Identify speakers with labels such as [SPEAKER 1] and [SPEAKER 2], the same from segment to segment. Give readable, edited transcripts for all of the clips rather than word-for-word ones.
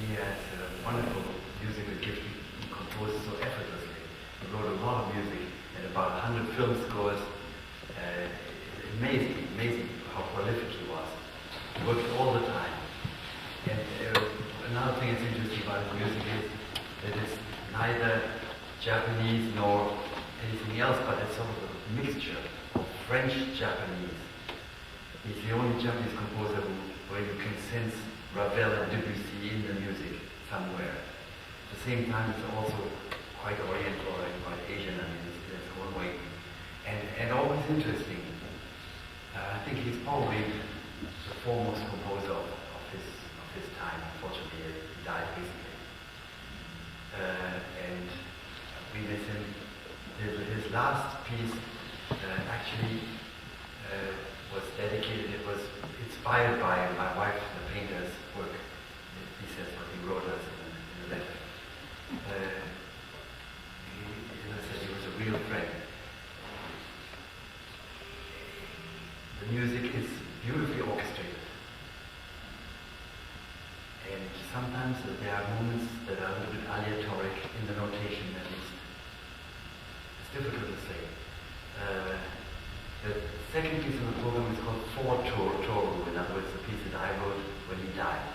[SPEAKER 1] he has a wonderful musical gift. He composes so effortlessly. He wrote a lot of music and about 100 film scores. Amazing how prolific he was. He worked all the time. And another thing that's interesting about his music is that it's neither Japanese nor anything else, but it's sort of a mixture of French-Japanese. He's the only Japanese composer where you can sense Ravel and Debussy in the music somewhere. At the same time, it's also quite Oriental or quite Asian. I mean, it's its own way. And always interesting. I think he's probably the foremost composer of his time. Unfortunately, he died recently. And we miss him. His last piece actually was dedicated, it was inspired by my wife, the painter's work. He says what he wrote us in a letter. As I said, he was a real friend. The music is beautifully orchestrated. And sometimes there are moments that are a little bit aleatoric in the notation, at least. It's difficult to say. The second piece of the program is called For Toru, in other words, the piece that I wrote when he died.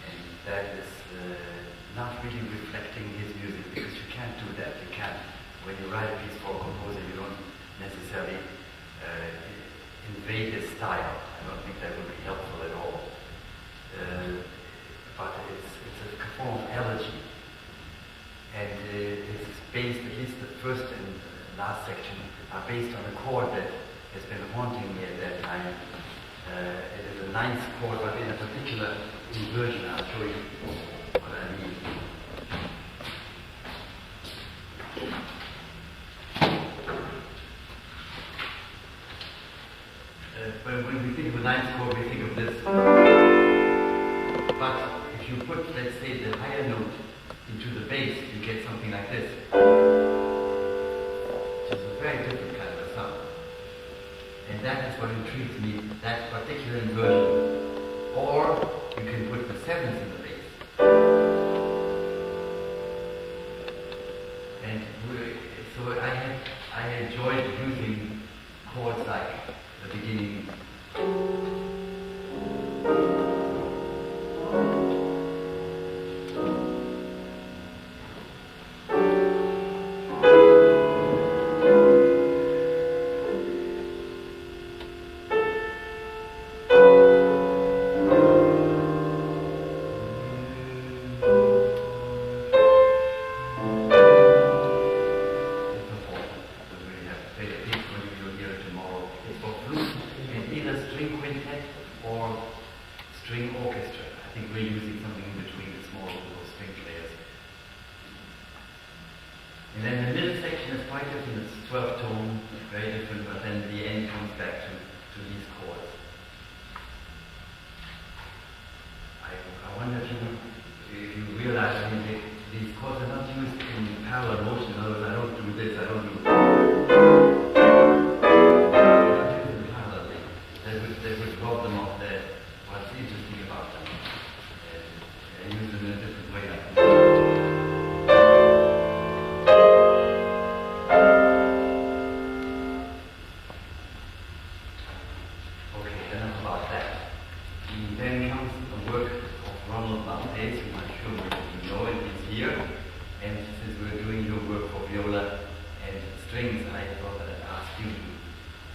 [SPEAKER 1] And that is not really reflecting his music, because you can't do that. You can't, when you write a piece for a composer, you don't necessarily invade his style. I don't think that would be helpful at all. But it's a form of elegy. And it's based, at least the first and last section, are based on a chord that has been haunting me at that time. It is a ninth chord, but in a particular inversion. I'll show you what I mean. When we think of a ninth chord, we think of this. But if you put, let's say, the higher note into the bass, you get something like this. Which is a very different kind of a sound. And that is what intrigues me, that particular inversion. Or you can put the seventh in the bass. And so I enjoyed using chords like the beginning.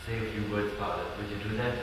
[SPEAKER 1] Say a few words about it. Would you do that?